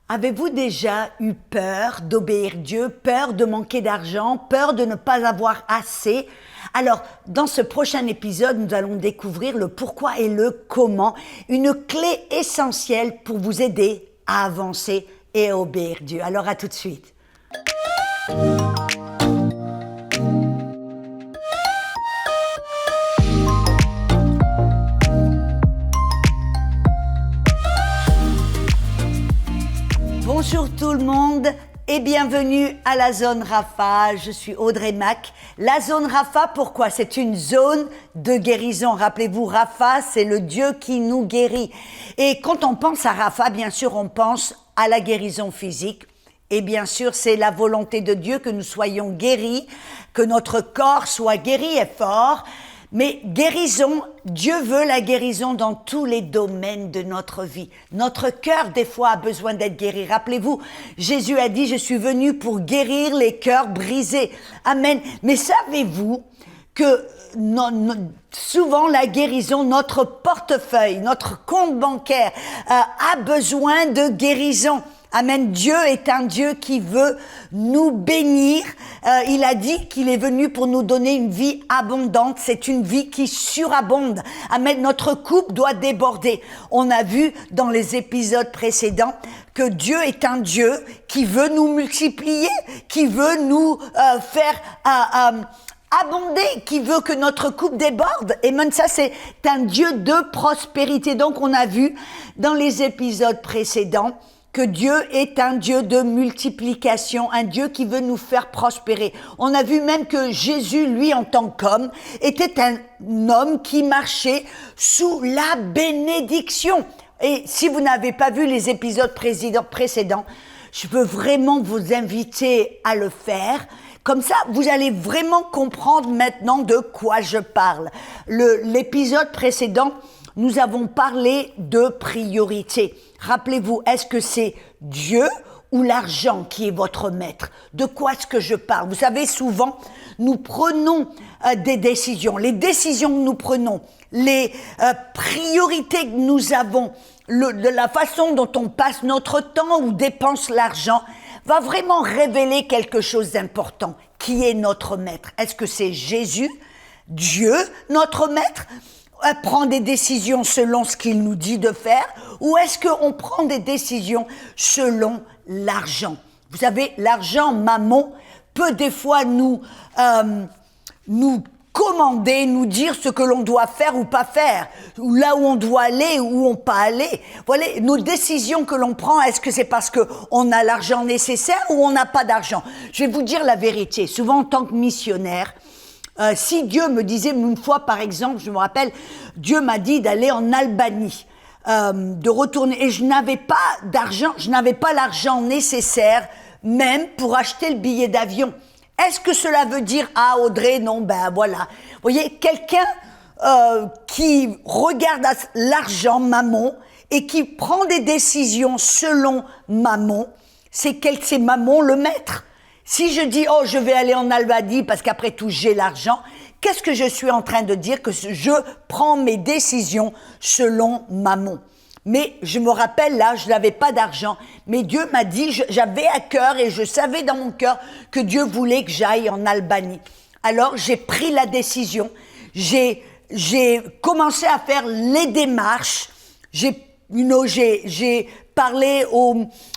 Avez-vous déjà eu peur d'obéir Dieu, peur de manquer d'argent, peur de ne pas avoir assez? Alors, dans ce prochain épisode, nous allons découvrir le pourquoi et le comment, une clé essentielle pour vous aider à avancer et à obéir Dieu. Alors, à tout de suite. Bonjour tout le monde et bienvenue à la Zone Rapha. Je suis Audrey Mac. La Zone Rapha, pourquoi? C'est une zone de guérison. Rappelez-vous, Rapha, c'est le Dieu qui nous guérit. Et quand on pense à Rapha, bien sûr, on pense à la guérison physique. Et bien sûr, c'est la volonté de Dieu que nous soyons guéris, que notre corps soit guéri et fort. Mais guérison, Dieu veut la guérison dans tous les domaines de notre vie. Notre cœur, des fois, a besoin d'être guéri. Rappelez-vous, Jésus a dit, je suis venu pour guérir les cœurs brisés. Amen. Mais savez-vous que souvent la guérison, notre portefeuille, notre compte bancaire a besoin de guérison. Amen. Dieu est un Dieu qui veut nous bénir. Il a dit qu'il est venu pour nous donner une vie abondante. C'est une vie qui surabonde. Amen. Notre coupe doit déborder. On a vu dans les épisodes précédents que Dieu est un Dieu qui veut nous multiplier, qui veut nous faire abonder, qui veut que notre coupe déborde. Et même ça, c'est un Dieu de prospérité. Donc, on a vu dans les épisodes précédents que Dieu est un Dieu de multiplication, un Dieu qui veut nous faire prospérer. On a vu même que Jésus, lui, en tant qu'homme, était un homme qui marchait sous la bénédiction. Et si vous n'avez pas vu les épisodes précédents, je veux vraiment vous inviter à le faire. Comme ça, vous allez vraiment comprendre maintenant de quoi je parle. L'épisode précédent, nous avons parlé de priorité. Rappelez-vous, est-ce que c'est Dieu ou l'argent qui est votre maître? De quoi est-ce que je parle? Vous savez, souvent, nous prenons des décisions. Les décisions que nous prenons, les priorités que nous avons, de la façon dont on passe notre temps ou dépense l'argent, va vraiment révéler quelque chose d'important. Qui est notre maître? Est-ce que c'est Jésus, Dieu, notre maître? Prend des décisions selon ce qu'il nous dit de faire, ou est-ce qu'on prend des décisions selon l'argent? Vous savez, l'argent, mammon, peut des fois nous commander, nous dire ce que l'on doit faire ou pas faire, ou là où on doit aller ou on pas aller. Voilà, nos décisions que l'on prend, est-ce que c'est parce qu'on a l'argent nécessaire ou on n'a pas d'argent? Je vais vous dire la vérité. Souvent, en tant que missionnaire, si Dieu me disait une fois, par exemple, je me rappelle, Dieu m'a dit d'aller en Albanie, de retourner, et je n'avais pas d'argent, je n'avais pas l'argent nécessaire, même pour acheter le billet d'avion. Est-ce que cela veut dire, ah Audrey, non, ben voilà. Vous voyez, quelqu'un qui regarde l'argent, mammon, et qui prend des décisions selon mammon, c'est mammon le maître. Si je dis, oh, je vais aller en Albanie parce qu'après tout, j'ai l'argent, qu'est-ce que je suis en train de dire? Que je prends mes décisions selon mammon. Mais je me rappelle, là, je n'avais pas d'argent. Mais Dieu m'a dit, j'avais à cœur et je savais dans mon cœur que Dieu voulait que j'aille en Albanie. Alors, j'ai pris la décision. J'ai commencé à faire les démarches. J'ai parlé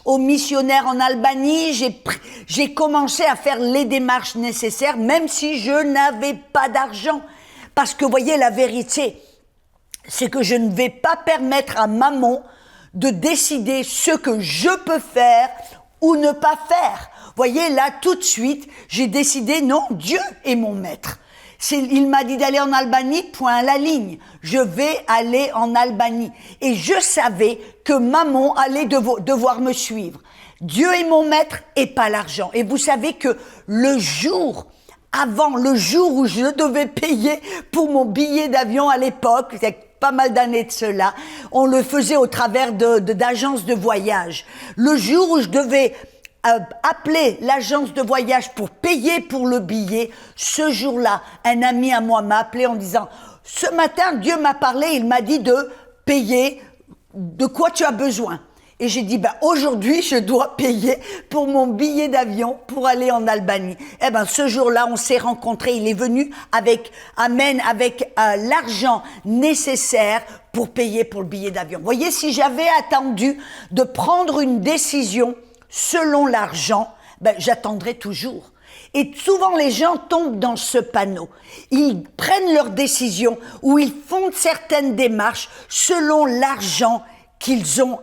aux missionnaires en Albanie, j'ai commencé à faire les démarches nécessaires, même si je n'avais pas d'argent. Parce que, voyez, la vérité, c'est que je ne vais pas permettre à mammon de décider ce que je peux faire ou ne pas faire. Voyez, là, tout de suite, j'ai décidé, non, Dieu est mon maître. Il m'a dit d'aller en Albanie, point à la ligne. Je vais aller en Albanie. Et je savais que mammon allait devoir me suivre. Dieu est mon maître et pas l'argent. Et vous savez que le jour où je devais payer pour mon billet d'avion à l'époque, c'est pas mal d'années de cela, on le faisait au travers d'agences de voyage. Le jour où je devais appeler l'agence de voyage pour payer pour le billet, ce jour-là, un ami à moi m'a appelé en disant « Ce matin, Dieu m'a parlé, il m'a dit de payer de quoi tu as besoin. » Et j'ai dit, aujourd'hui, je dois payer pour mon billet d'avion pour aller en Albanie. Ce jour-là, on s'est rencontrés. Il est venu avec l'argent nécessaire pour payer pour le billet d'avion. Vous voyez, si j'avais attendu de prendre une décision selon l'argent, j'attendrais toujours. Et souvent, les gens tombent dans ce panneau. Ils prennent leurs décisions ou ils font certaines démarches selon l'argent qu'ils ont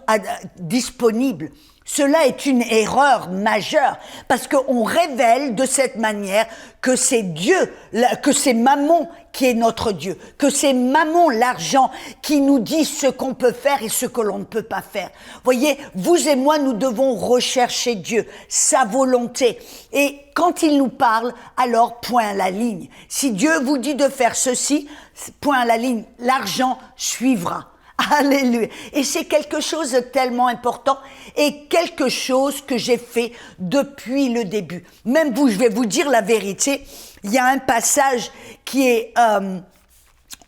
disponible. Cela est une erreur majeure parce qu'on révèle de cette manière que c'est Dieu, que c'est Mammon qui est notre Dieu, que c'est Mammon, l'argent, qui nous dit ce qu'on peut faire et ce que l'on ne peut pas faire. Voyez, vous et moi, nous devons rechercher Dieu, sa volonté. Et quand il nous parle, alors point à la ligne. Si Dieu vous dit de faire ceci, point à la ligne, l'argent suivra. Alléluia. Et c'est quelque chose de tellement important et quelque chose que j'ai fait depuis le début. Même vous, je vais vous dire la vérité, il y a un passage qui est,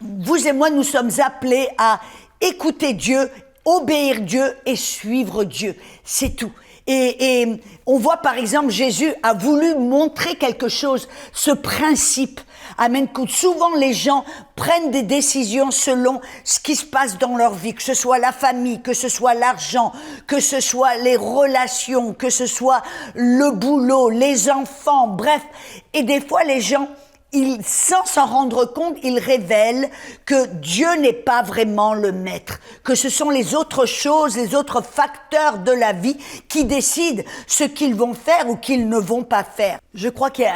vous et moi, nous sommes appelés à écouter Dieu, obéir Dieu et suivre Dieu. C'est tout. Et on voit par exemple, Jésus a voulu montrer quelque chose, ce principe. Amen. Que souvent les gens prennent des décisions selon ce qui se passe dans leur vie, que ce soit la famille, que ce soit l'argent, que ce soit les relations, que ce soit le boulot, les enfants, bref. Et des fois les gens, sans s'en rendre compte, ils révèlent que Dieu n'est pas vraiment le maître, que ce sont les autres choses, les autres facteurs de la vie qui décident ce qu'ils vont faire ou qu'ils ne vont pas faire. Je crois qu'il y a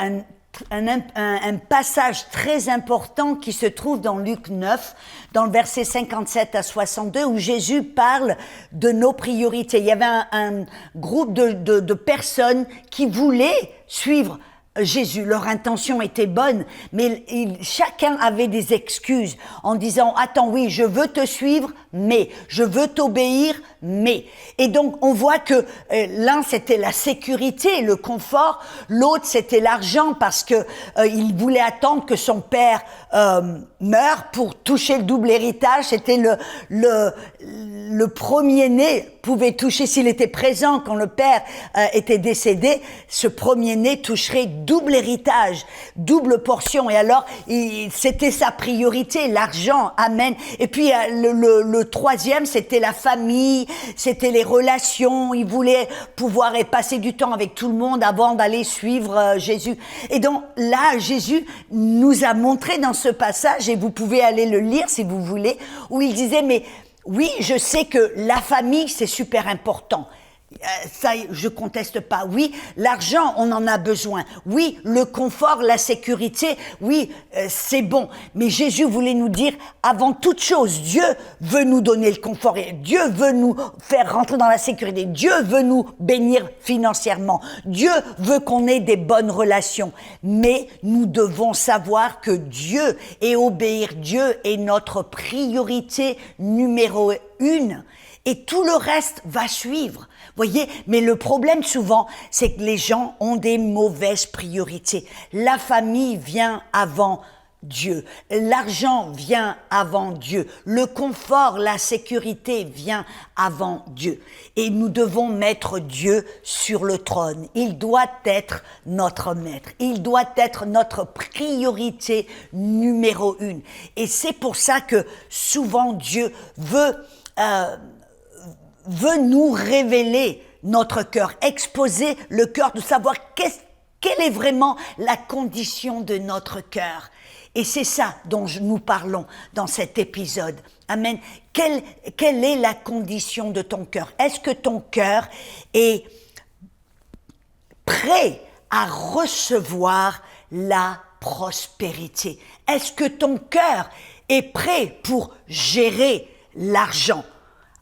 un passage très important qui se trouve dans Luc 9, dans le verset 57 à 62, où Jésus parle de nos priorités. Il y avait un groupe de personnes qui voulaient suivre Jésus. Leur intention était bonne, mais chacun avait des excuses en disant « Attends, oui, je veux te suivre, mais je veux t'obéir, mais… » Et donc, on voit que l'un, c'était la sécurité, le confort, l'autre, c'était l'argent parce que il voulait attendre que son père meure pour toucher le double héritage. C'était le premier-né pouvait toucher, s'il était présent quand le père était décédé, ce premier-né toucherait double héritage, double portion. Et alors, c'était sa priorité, l'argent, amen. Et puis, le troisième, c'était la famille, c'était les relations. Il voulait pouvoir passer du temps avec tout le monde avant d'aller suivre Jésus. Et donc, là, Jésus nous a montré dans ce passage, et vous pouvez aller le lire si vous voulez, où il disait, mais oui, je sais que la famille, c'est super important. Ça, je conteste pas. Oui, l'argent, on en a besoin. Oui, le confort, la sécurité, oui, c'est bon. Mais Jésus voulait nous dire, avant toute chose, Dieu veut nous donner le confort. Et Dieu veut nous faire rentrer dans la sécurité. Dieu veut nous bénir financièrement. Dieu veut qu'on ait des bonnes relations. Mais nous devons savoir que Dieu et obéir Dieu est notre priorité numéro 1. Et tout le reste va suivre. Voyez, mais le problème souvent, c'est que les gens ont des mauvaises priorités. La famille vient avant Dieu. L'argent vient avant Dieu. Le confort, la sécurité vient avant Dieu. Et nous devons mettre Dieu sur le trône. Il doit être notre maître. Il doit être notre priorité numéro 1. Et c'est pour ça que souvent Dieu veut nous révéler notre cœur, exposer le cœur, de savoir quelle est vraiment la condition de notre cœur. Et c'est ça dont nous parlons dans cet épisode. Amen. Quelle est la condition de ton cœur? Est-ce que ton cœur est prêt à recevoir la prospérité? Est-ce que ton cœur est prêt pour gérer l'argent?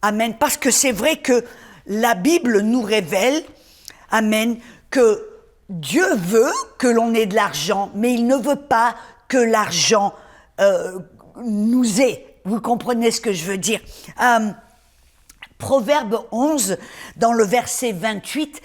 Amen. Parce que c'est vrai que la Bible nous révèle, amen, que Dieu veut que l'on ait de l'argent, mais il ne veut pas que l'argent nous ait. Vous comprenez ce que je veux dire? Proverbe 11, dans le verset 28,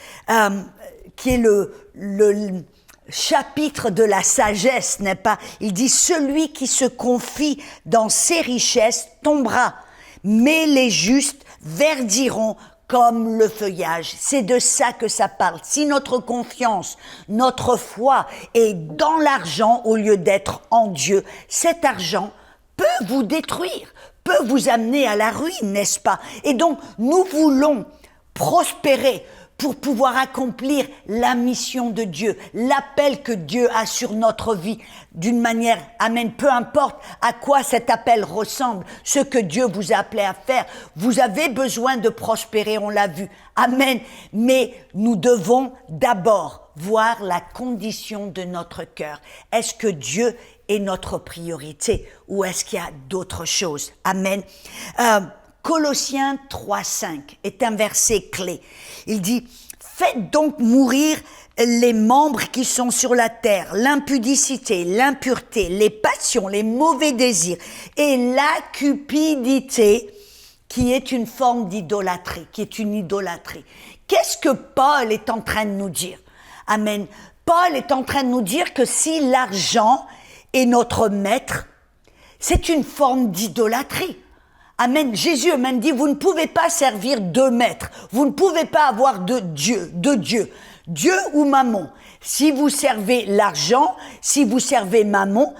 qui est le chapitre de la sagesse, n'est-ce pas? Il dit « Celui qui se confie dans ses richesses tombera, mais les justes verdiront comme le feuillage. C'est de ça que ça parle. Si notre confiance, notre foi est dans l'argent au lieu d'être en Dieu, cet argent peut vous détruire, peut vous amener à la ruine, n'est-ce pas? Et donc, nous voulons prospérer pour pouvoir accomplir la mission de Dieu, l'appel que Dieu a sur notre vie d'une manière, amen, peu importe à quoi cet appel ressemble, ce que Dieu vous a appelé à faire, vous avez besoin de prospérer, on l'a vu, amen, mais nous devons d'abord voir la condition de notre cœur. Est-ce que Dieu est notre priorité ou est-ce qu'il y a d'autres choses? Amen. Colossiens 3,5 est un verset clé. Il dit « Faites donc mourir les membres qui sont sur la terre, l'impudicité, l'impureté, les passions, les mauvais désirs et la cupidité qui est une forme d'idolâtrie, qui est une idolâtrie. » Qu'est-ce que Paul est en train de nous dire? Amen. Paul est en train de nous dire que si l'argent est notre maître, c'est une forme d'idolâtrie. Amen. Jésus a même dit, vous ne pouvez pas servir deux maîtres. Vous ne pouvez pas avoir deux dieux. Dieu ou Mammon. Si vous servez l'argent, si vous servez Mammon,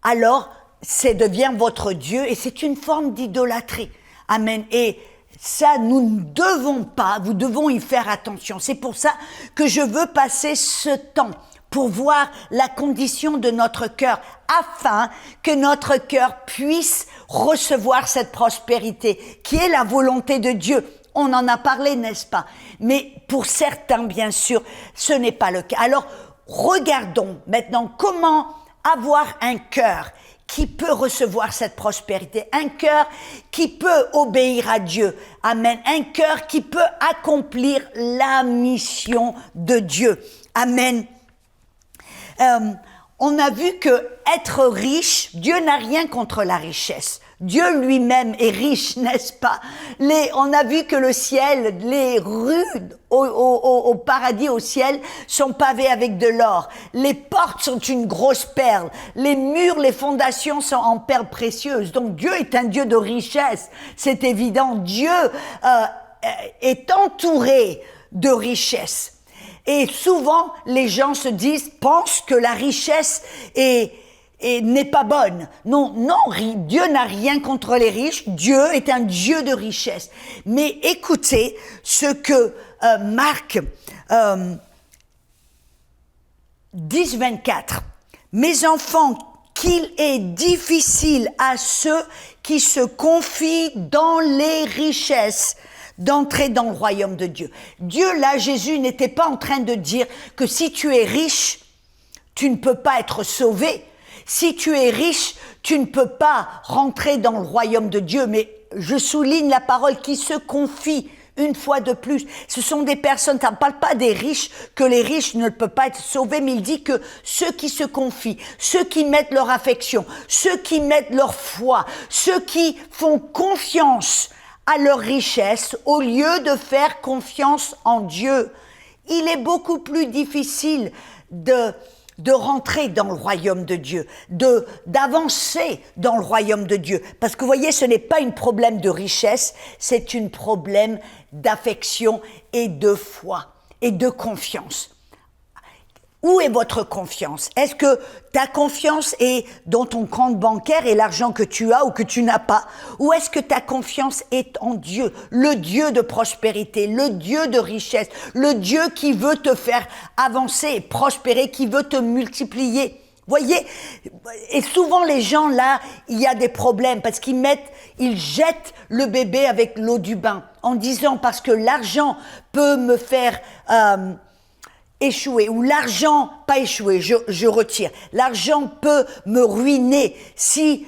alors ça devient votre Dieu et c'est une forme d'idolâtrie. Amen. Et ça, nous ne devons pas, nous devons y faire attention. C'est pour ça que je veux passer ce temps pour voir la condition de notre cœur, afin que notre cœur puisse recevoir cette prospérité, qui est la volonté de Dieu. On en a parlé, n'est-ce pas? Mais pour certains, bien sûr, ce n'est pas le cas. Alors, regardons maintenant comment avoir un cœur qui peut recevoir cette prospérité, un cœur qui peut obéir à Dieu. Amen. Un cœur qui peut accomplir la mission de Dieu. Amen. On a vu que être riche, Dieu n'a rien contre la richesse. Dieu lui-même est riche, n'est-ce pas? On a vu que le ciel, les rues au paradis, au ciel, sont pavées avec de l'or. Les portes sont une grosse perle. Les murs, les fondations sont en perles précieuses. Donc Dieu est un Dieu de richesse. C'est évident. Dieu est entouré de richesse. Et souvent, les gens pensent que la richesse n'est pas bonne. Non, Dieu n'a rien contre les riches. Dieu est un Dieu de richesse. Mais écoutez ce que Marc 10, 24. Mes enfants, qu'il est difficile à ceux qui se confient dans les richesses d'entrer dans le royaume de Dieu. Dieu, là, Jésus n'était pas en train de dire que si tu es riche, tu ne peux pas être sauvé. Si tu es riche, tu ne peux pas rentrer dans le royaume de Dieu. Mais je souligne la parole qui se confie une fois de plus. Ce sont des personnes, ça ne parle pas des riches, que les riches ne peuvent pas être sauvés, mais il dit que ceux qui se confient, ceux qui mettent leur affection, ceux qui mettent leur foi, ceux qui font confiance à leur richesse, au lieu de faire confiance en Dieu. Il est beaucoup plus difficile de rentrer dans le royaume de Dieu, d'avancer dans le royaume de Dieu. Parce que vous voyez, ce n'est pas un problème de richesse, c'est un problème d'affection et de foi et de confiance. Où est votre confiance? Est-ce que ta confiance est dans ton compte bancaire et l'argent que tu as ou que tu n'as pas? Ou est-ce que ta confiance est en Dieu, le Dieu de prospérité, le Dieu de richesse, le Dieu qui veut te faire avancer et prospérer, qui veut te multiplier? Voyez, et souvent les gens là, il y a des problèmes parce qu'ils jettent le bébé avec l'eau du bain en disant parce que l'argent peut me faire échouer, ou l'argent, pas échouer, je retire. L'argent peut me ruiner. Si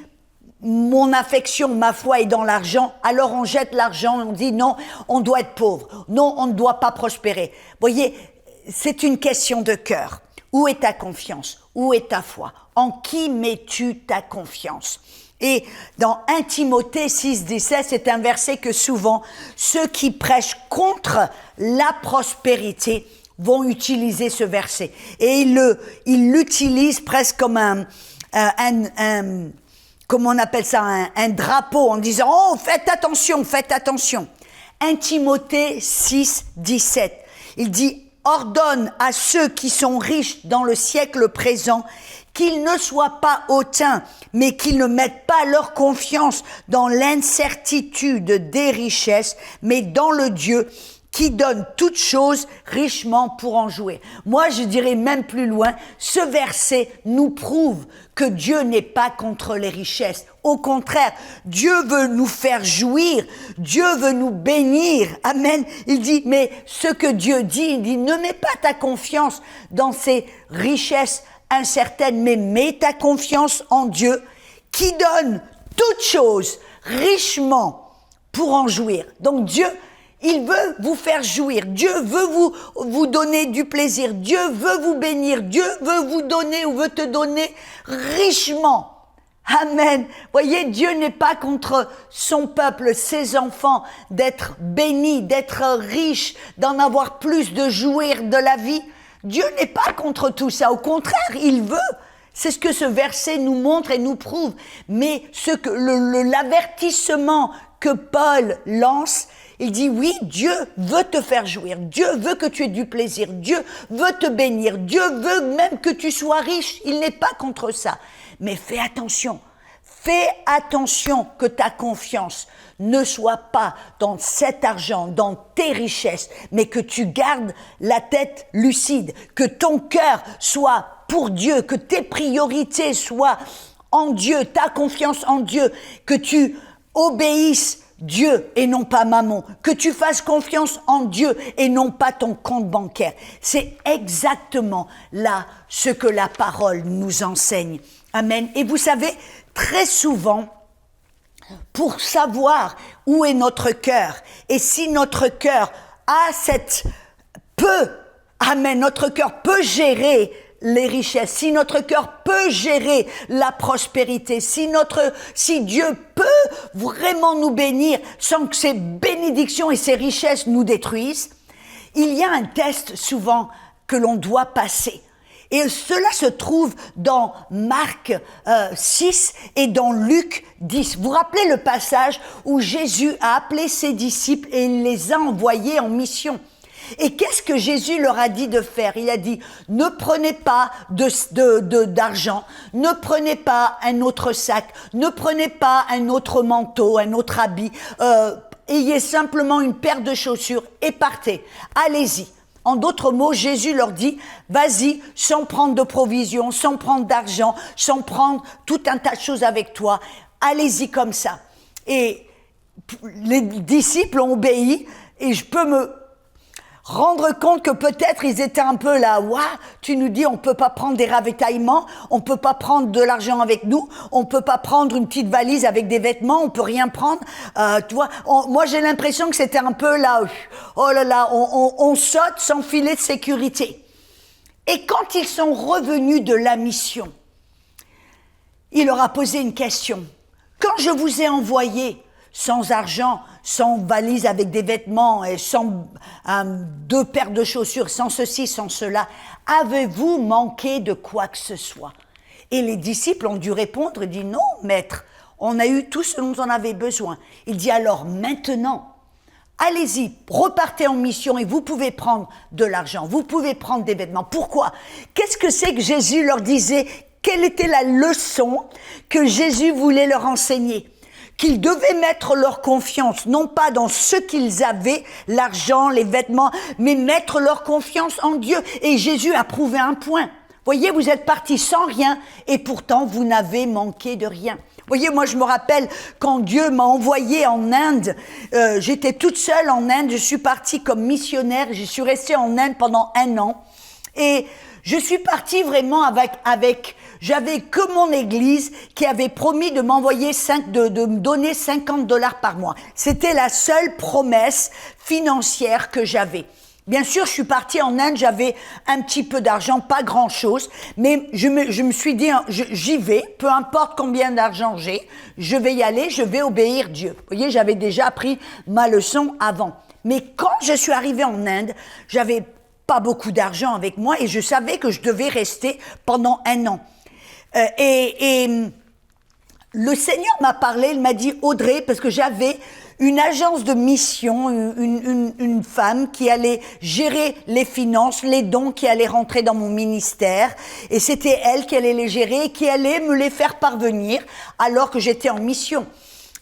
mon affection, ma foi est dans l'argent, alors on jette l'argent et on dit non, on doit être pauvre. Non, on ne doit pas prospérer. Voyez, c'est une question de cœur. Où est ta confiance? Où est ta foi? En qui mets-tu ta confiance? Et dans 1 Timothée 6, 17, c'est un verset que souvent ceux qui prêchent contre la prospérité vont utiliser ce verset. Et ils l'utilisent presque comme comment on appelle ça, un drapeau, en disant « Oh, faites attention ». 1 Timothée 6, 17. Il dit « Ordonne à ceux qui sont riches dans le siècle présent qu'ils ne soient pas hautains, mais qu'ils ne mettent pas leur confiance dans l'incertitude des richesses, mais dans le Dieu qui donne toutes choses richement pour en jouir. » Moi, je dirais même plus loin, ce verset nous prouve que Dieu n'est pas contre les richesses. Au contraire, Dieu veut nous faire jouir, Dieu veut nous bénir. Amen. Il dit, mais ce que Dieu dit, il dit, ne mets pas ta confiance dans ces richesses incertaines, mais mets ta confiance en Dieu qui donne toutes choses richement pour en jouir. Donc Dieu, il veut vous faire jouir. Dieu veut vous donner du plaisir. Dieu veut vous bénir. Dieu veut vous donner ou veut te donner richement. Amen. Voyez, Dieu n'est pas contre son peuple, ses enfants, d'être bénis, d'être riches, d'en avoir plus, de jouir de la vie. Dieu n'est pas contre tout ça. Au contraire, il veut. C'est ce que ce verset nous montre et nous prouve. Mais l'avertissement que Paul lance, il dit oui, Dieu veut te faire jouir, Dieu veut que tu aies du plaisir, Dieu veut te bénir, Dieu veut même que tu sois riche, il n'est pas contre ça. Mais fais attention que ta confiance ne soit pas dans cet argent, dans tes richesses, mais que tu gardes la tête lucide, que ton cœur soit pour Dieu, que tes priorités soient en Dieu, ta confiance en Dieu, que tu obéisses Dieu et non pas Mammon, que tu fasses confiance en Dieu et non pas ton compte bancaire. C'est exactement là ce que la parole nous enseigne. Amen. Et vous savez, très souvent, pour savoir où est notre cœur et si notre cœur notre cœur peut gérer les richesses, si notre cœur peut gérer la prospérité, si Dieu peut vraiment nous bénir sans que ces bénédictions et ces richesses nous détruisent, il y a un test souvent que l'on doit passer. Et cela se trouve dans Marc 6 et dans Luc 10. Vous vous rappelez le passage où Jésus a appelé ses disciples et il les a envoyés en mission. Et qu'est-ce que Jésus leur a dit de faire? Il a dit, ne prenez pas d'argent, ne prenez pas un autre sac, ne prenez pas un autre manteau, un autre habit, ayez simplement une paire de chaussures et partez, allez-y. En d'autres mots, Jésus leur dit, vas-y, sans prendre de provisions, sans prendre d'argent, sans prendre tout un tas de choses avec toi, allez-y comme ça. Et les disciples ont obéi, et je peux me rendre compte que peut-être ils étaient un peu là, ouah, tu nous dis on peut pas prendre des ravitaillements, on peut pas prendre de l'argent avec nous, on peut pas prendre une petite valise avec des vêtements, on peut rien prendre, tu vois, moi j'ai l'impression que c'était un peu là, oh là là, on saute sans filet de sécurité. Et quand ils sont revenus de la mission, il leur a posé une question. Quand je vous ai envoyé sans argent, sans valise avec des vêtements et sans 2 paires de chaussures, sans ceci, sans cela, avez-vous manqué de quoi que ce soit? Et les disciples ont dû répondre, il dit non, maître, on a eu tout ce dont on avait besoin. Il dit alors maintenant, allez-y, repartez en mission et vous pouvez prendre de l'argent, vous pouvez prendre des vêtements. Pourquoi? Qu'est-ce que c'est que Jésus leur disait? Quelle était la leçon que Jésus voulait leur enseigner? Qu'ils devaient mettre leur confiance, non pas dans ce qu'ils avaient, l'argent, les vêtements, mais mettre leur confiance en Dieu. Et Jésus a prouvé un point. Voyez, vous êtes partis sans rien et pourtant vous n'avez manqué de rien. Voyez, moi je me rappelle quand Dieu m'a envoyé en Inde, j'étais toute seule en Inde, je suis partie comme missionnaire, je suis restée en Inde pendant 1 an. Et je suis partie vraiment j'avais que mon église qui avait promis de m'envoyer de me donner $50 par mois. C'était la seule promesse financière que j'avais. Bien sûr, je suis partie en Inde, j'avais un petit peu d'argent, pas grand chose, mais je me suis dit, j'y vais, peu importe combien d'argent j'ai, je vais y aller, je vais obéir Dieu. Vous voyez, j'avais déjà appris ma leçon avant. Mais quand je suis arrivée en Inde, j'avais pas beaucoup d'argent avec moi et je savais que je devais rester pendant 1 an. Et le Seigneur m'a parlé, il m'a dit, Audrey, parce que j'avais une agence de mission, une femme qui allait gérer les finances, les dons qui allaient rentrer dans mon ministère. Et c'était elle qui allait les gérer et qui allait me les faire parvenir alors que j'étais en mission.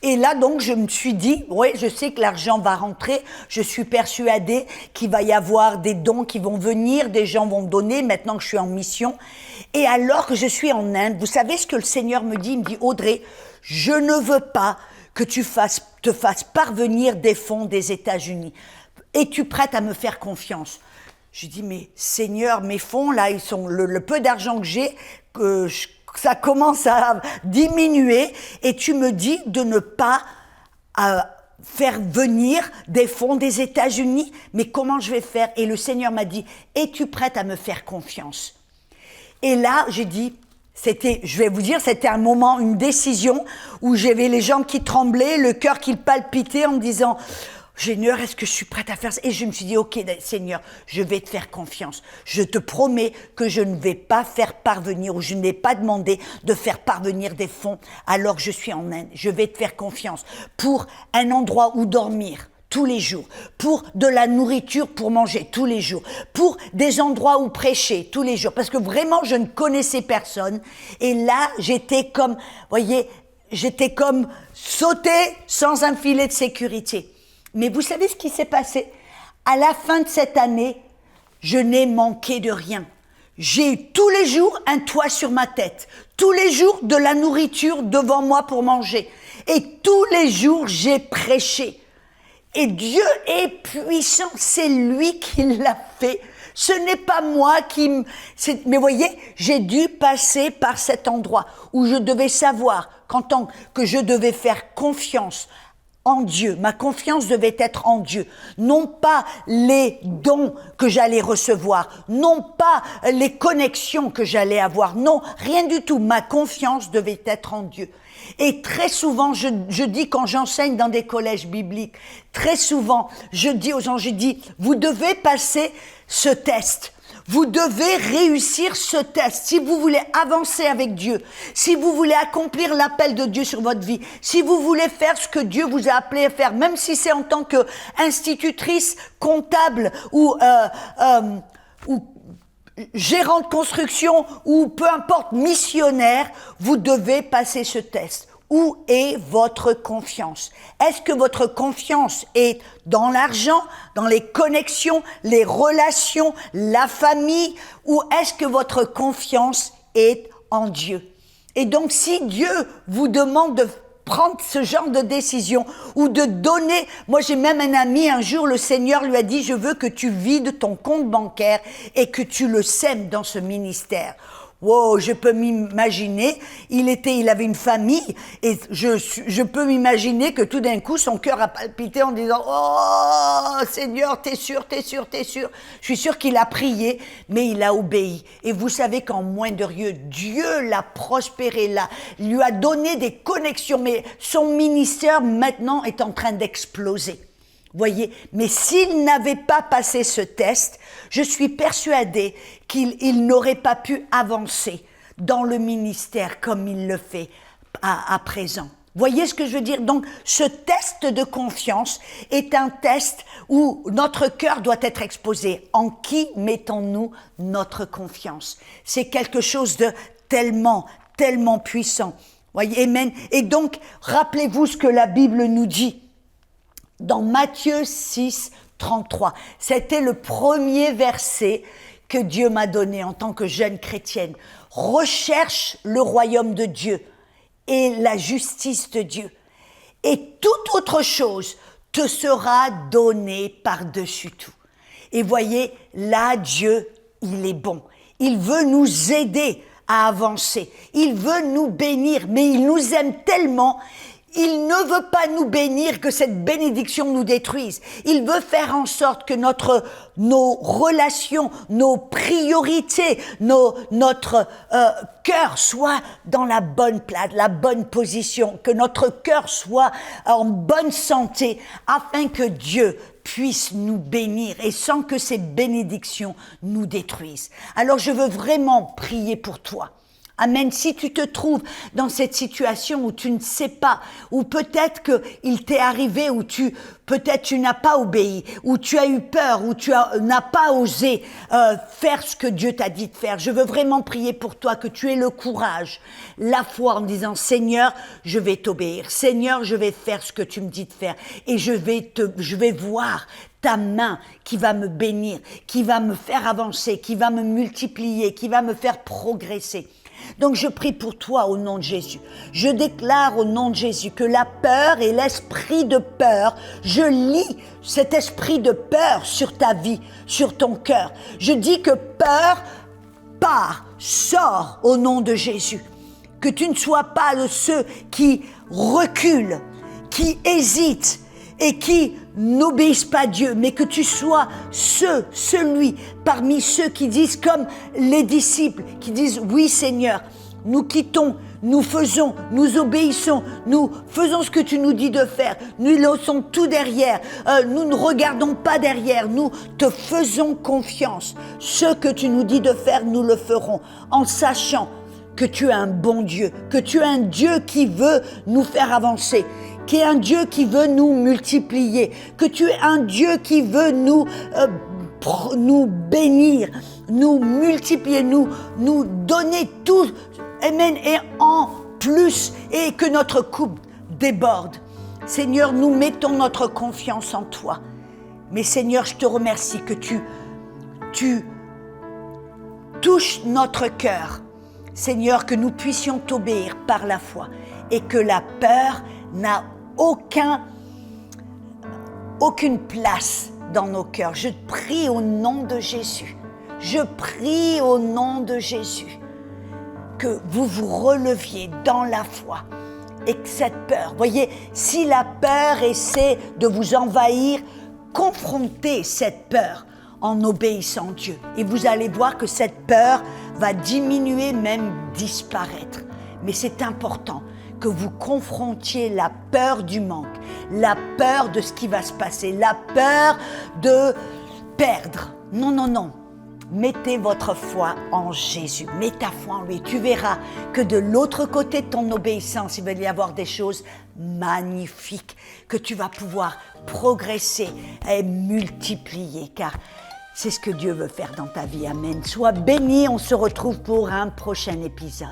Et là, donc, je me suis dit, oui, je sais que l'argent va rentrer, je suis persuadée qu'il va y avoir des dons qui vont venir, des gens vont donner, maintenant que je suis en mission. Et alors que je suis en Inde, vous savez ce que le Seigneur me dit? Il me dit, Audrey, je ne veux pas que tu te fasses parvenir des fonds des États-Unis. Es-tu prête à me faire confiance? Je dis, mais Seigneur, mes fonds, là, ils sont le peu d'argent que j'ai, ça commence à diminuer et tu me dis de ne pas faire venir des fonds des États-Unis, mais comment je vais faire? Et le Seigneur m'a dit, es-tu prête à me faire confiance? Et là, j'ai dit, je vais vous dire, c'était un moment, une décision où j'avais les jambes qui tremblaient, le cœur qui palpitait en me disant, Seigneur, est-ce que je suis prête à faire ça? Et je me suis dit, ok, Seigneur, je vais te faire confiance. Je te promets que je ne vais pas faire parvenir, ou je n'ai pas demandé de faire parvenir des fonds alors que je suis en Inde. Je vais te faire confiance pour un endroit où dormir tous les jours, pour de la nourriture pour manger tous les jours, pour des endroits où prêcher tous les jours. Parce que vraiment, je ne connaissais personne. Et là, j'étais comme, voyez, j'étais comme sautée sans un filet de sécurité. Mais vous savez ce qui s'est passé? À la fin de cette année, je n'ai manqué de rien. J'ai eu tous les jours un toit sur ma tête, tous les jours de la nourriture devant moi pour manger. Et tous les jours, j'ai prêché. Et Dieu est puissant, c'est lui qui l'a fait. Ce n'est pas moi mais voyez, j'ai dû passer par cet endroit où je devais savoir que je devais faire confiance en Dieu. Ma confiance devait être en Dieu. Non pas les dons que j'allais recevoir, non pas les connexions que j'allais avoir, non, rien du tout. Ma confiance devait être en Dieu. Et très souvent, je dis quand j'enseigne dans des collèges bibliques, très souvent, je dis aux gens, vous devez passer ce test. Vous devez réussir ce test. Si vous voulez avancer avec Dieu, si vous voulez accomplir l'appel de Dieu sur votre vie, si vous voulez faire ce que Dieu vous a appelé à faire, même si c'est en tant qu'institutrice, comptable ou gérant de construction ou peu importe, missionnaire, vous devez passer ce test. Où est votre confiance? Est-ce que votre confiance est dans l'argent, dans les connexions, les relations, la famille, ou est-ce que votre confiance est en Dieu? Et donc, si Dieu vous demande de prendre ce genre de décision ou de donner, moi j'ai même un ami, un jour le Seigneur lui a dit, je veux que tu vides ton compte bancaire et que tu le sèmes dans ce ministère. Wow, je peux m'imaginer, il avait une famille et je peux m'imaginer que tout d'un coup son cœur a palpité en disant « Oh Seigneur, t'es sûr ?» Je suis sûre qu'il a prié, mais il a obéi. Et vous savez qu'en moins de rien, Dieu l'a prospéré, lui a donné des connexions, mais son ministère maintenant est en train d'exploser. Voyez, mais s'il n'avait pas passé ce test, je suis persuadée qu'il n'aurait pas pu avancer dans le ministère comme il le fait à présent. Voyez ce que je veux dire? Donc, ce test de confiance est un test où notre cœur doit être exposé. En qui mettons-nous notre confiance? C'est quelque chose de tellement, tellement puissant. Voyez, amen. Et donc, rappelez-vous ce que la Bible nous dit. Dans Matthieu 6, 33, c'était le premier verset que Dieu m'a donné en tant que jeune chrétienne. Recherche le royaume de Dieu et la justice de Dieu. Et toute autre chose te sera donnée par-dessus tout. Et voyez, là, Dieu, il est bon. Il veut nous aider à avancer. Il veut nous bénir, mais il nous aime tellement. Il ne veut pas nous bénir que cette bénédiction nous détruise. Il veut faire en sorte que nos relations, nos priorités, notre cœur soit dans la bonne place, la bonne position, que notre cœur soit en bonne santé, afin que Dieu puisse nous bénir et sans que ces bénédictions nous détruisent. Alors je veux vraiment prier pour toi. Amen. Si tu te trouves dans cette situation où tu ne sais pas, ou peut-être qu'il t'est arrivé, où peut-être tu n'as pas obéi, où tu as eu peur, où tu n'as pas osé faire ce que Dieu t'a dit de faire, je veux vraiment prier pour toi que tu aies le courage, la foi en disant Seigneur, je vais t'obéir. Seigneur, je vais faire ce que tu me dis de faire et je vais voir ta main qui va me bénir, qui va me faire avancer, qui va me multiplier, qui va me faire progresser. Donc je prie pour toi au nom de Jésus. Je déclare au nom de Jésus que la peur et l'esprit de peur, je lis cet esprit de peur sur ta vie, sur ton cœur. Je dis que peur part, sort au nom de Jésus. Que tu ne sois pas de ceux qui reculent, qui hésitent et qui n'obéissent pas à Dieu, mais que tu sois celui parmi ceux qui disent comme les disciples, qui disent oui Seigneur, nous quittons, nous faisons, nous obéissons, nous faisons ce que tu nous dis de faire, nous laissons tout derrière, nous ne regardons pas derrière, nous te faisons confiance. Ce que tu nous dis de faire, nous le ferons en sachant que tu es un bon Dieu, que tu es un Dieu qui veut nous faire avancer, qui est un Dieu qui veut nous multiplier, que tu es un Dieu qui veut nous bénir, nous multiplier, nous donner tout, amen, et en plus, et que notre coupe déborde. Seigneur, nous mettons notre confiance en toi. Mais Seigneur, je te remercie que tu touches notre cœur. Seigneur, que nous puissions t'obéir par la foi et que la peur n'a aucune place dans nos cœurs. Je prie au nom de Jésus. Je prie au nom de Jésus que vous vous releviez dans la foi et que cette peur, voyez, si la peur essaie de vous envahir, confrontez cette peur en obéissant à Dieu. Et vous allez voir que cette peur va diminuer, même disparaître. Mais c'est important que vous confrontiez la peur du manque, la peur de ce qui va se passer, la peur de perdre. Non, non, non. Mettez votre foi en Jésus, mets ta foi en lui. Tu verras que de l'autre côté de ton obéissance, il va y avoir des choses magnifiques, que tu vas pouvoir progresser et multiplier, car c'est ce que Dieu veut faire dans ta vie. Amen. Sois béni, on se retrouve pour un prochain épisode.